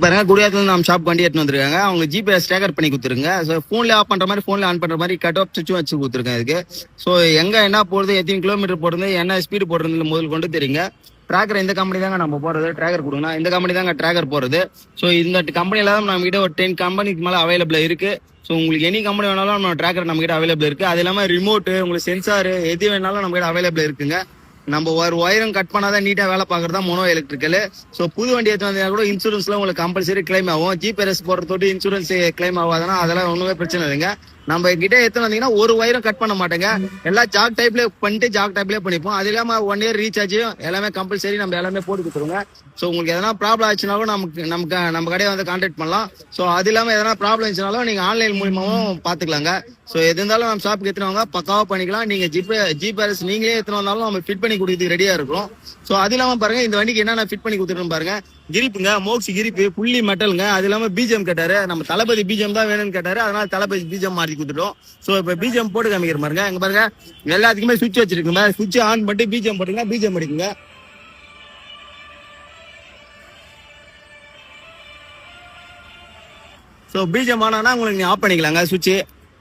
பாருங்க குடியாத்துல நம்ம ஷாப் வண்டி எடுத்து வந்திருக்காங்க. அவங்க ஜிபிஎஸ் ட்ராக்கர் பண்ணி கொடுத்துருங்க. ஸோ ஃபோன்ல ஆஃப் பண்ற மாதிரி ஃபோன்ல ஆன் பண்ற மாதிரி கட் ஆஃப் சுவிட்சும் வச்சு கொடுத்துருக்கேன் இதுக்கு. ஸோ எங்க என்ன போடுறது, எத்தனை கிலோமீட்டர் போடுறது, என்ன ஸ்பீடு போடுறது முதல் கொண்டு தெரியுங்க. ட்ராக்கர் இந்த கம்பெனி தாங்க நம்ம போறது. ட்ராக்கர் கொடுங்கன்னா இந்த கம்பெனி தாங்க ட்ராக்கர் போறது. ஸோ இந்த கம்பெனில தான் நம்ம கிட்ட ஒரு 10 கம்பெனிக்கு மேலே அவைலபிள் இருக்கு. ஸோ உங்களுக்கு எனி கம்பெனி வேணாலும் நம்ம ட்ராக்கர் நம்ம கிட்ட அவைலபிள் இருக்கு. அது இல்லாமல் ரிமோட்டு, உங்களுக்கு சென்சார் எது வேணாலும் நம்ம கிட்ட அவைலபிள் இருக்குங்க. நம்ம ஒரு ஒயரும் கட் பண்ணாதான் நீட்டா வேலை பார்க்கறதா மோனோ எலக்ட்ரிக்கல். ஸோ புது வண்டி எடுத்து வந்தா கூட இன்சூரன்ஸ்ல உங்களுக்கு கம்பல்சரி கிளைம் ஆகும். ஜிபிஎஸ் போடுறதோடு இன்சூரன்ஸ் கிளைம் ஆகாதுன்னா அதெல்லாம் ஒண்ணுமே பிரச்சனை இல்லைங்க. நம்ம கிட்ட எடுத்து வந்தீங்கன்னா ஒரு ஒயரும் கட் பண்ண மாட்டேங்க. எல்லாம் ஜாக் டைப்ல பண்ணிட்டு ஜாக் டைப்லேயே பண்ணிப்போம். அது இல்லாம 1 இயர் ரீசார்ஜ் எல்லாமே கம்பல்சரி நம்ம எல்லாமே போட்டு கொடுத்துருவோங்க. ஸோ உங்களுக்கு எதனா ப்ராப்ளம் ஆச்சுனாலும் நம்ம கடையை வந்து கான்டாக்ட் பண்ணலாம். ஸோ அது இல்லாம எதனா ப்ராப்ளம் இருந்துச்சுனாலும் நீங்க ஆன்லைன் மூலியமாவும் பாத்துக்கலாங்க. ஸோ எது இருந்தாலும் நம்ம ஷாப்புக்கு எடுத்துவாங்க பக்காவா பண்ணிக்கலாம். நீங்க ஜிபிஎஸ் நீங்களே எடுத்துட்டு வந்தாலும் நம்ம ஃபிட் பண்ணி கொடுத்து ரெடியா இருக்கும். ஸோ அது இல்லாம பாருங்க இந்த வண்டிக்கு என்னென்ன ஃபிட் பண்ணி கொடுத்துருன்னு பாருங்க. கிரிப்புங்க, மோக்ஸி கிரிப்பு, புள்ளி மெட்டலுங்க. அது இல்லாம பிஜிஎம் கேட்டாரு. நம்ம தளபதி பிஜிஎம் தான் வேணும்னு கேட்டாரு. அதனால தளபதி பிஜிஎம் மாற்றி கொடுத்துட்டோம். ஸோ இப்ப பிஜிஎம் போட்டு காமிக்கிற பாருங்க. இங்க பாருங்க எல்லாத்துக்குமே சுவிட்ச் வச்சிருக்குங்க. சுவிட்ச் ஆன் பண்ணிட்டு பிஜிஎம் போட்டுங்க, பிஜிஎம் அடிக்குங்க. ஸோ பிஜிஎம் ஆனா உங்களுக்கு நீங்க ஆஃப் பண்ணிக்கலாங்க. சுவிட்ச்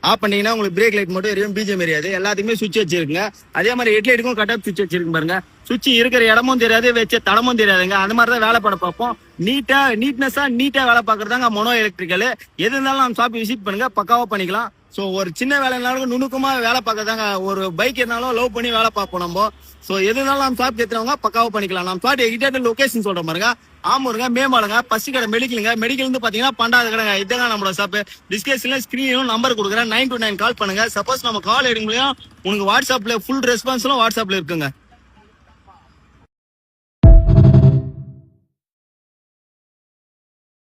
ஆஃப் பண்ணீங்கன்னா உங்களுக்கு பிரேக் லைட் மட்டும் எரியும், பிஜிஎம் எரியாது. எல்லாத்துக்குமே சுவிட்ச் வச்சிருக்குங்க. அதே மாதிரி ஹெட்லைட்டுக்கும் கட் ஆஃப் சுவிட்ச் வச்சிருக்கு பாருங்க. சுவிட்ச் இருக்கிற இடமும் தெரியாது, வச்ச தடமும் தெரியாதுங்க. அந்த மாதிரி தான் வேலை பண்ண பார்ப்போம். நீட்டா வேலை பார்க்கறதாங்க மோனோ எலக்ட்ரிக்கல். எது இருந்தாலும் நம்ம ஷாப் விசிட் பண்ணுங்க, பக்காவா பண்ணிக்கலாம். ஸோ ஒரு சின்ன வேலைனாலும் நுணுக்கமா வேலை பார்க்கறதாங்க. ஒரு பைக் இருந்தாலும் லவ் பண்ணி வேலை பார்ப்போம் நம்ம. ஸோ எது இருந்தாலும் நம்ம ஷாப் ஏற்றுறவங்க பக்காவா பண்ணிக்கலாம். நம்ம ஷாப் எக்ஸாக்ட் லொகேஷன் சொல்ற பாருங்க. ஆமூருங்க, மேம்பாலுங்க, பசி கடை, மெடிக்கலுங்க. மெடிக்கல் இருந்து பாத்தீங்கன்னா 12 கடைங்க. இதுதான் நம்மளோட ஷாப். டிஸ்கிரிப்ஷன்ல ஸ்கிரீனும் நம்பர் கொடுக்குறேன். 929 கால் பண்ணுங்க. சப்போஸ் நம்ம கால் எடுக்க முடியும் உங்களுக்கு வாட்ஸ்அப்ல ஃபுல் ரெஸ்பான்ஸ்லும் வாட்ஸ்அப்ல இருக்குங்க.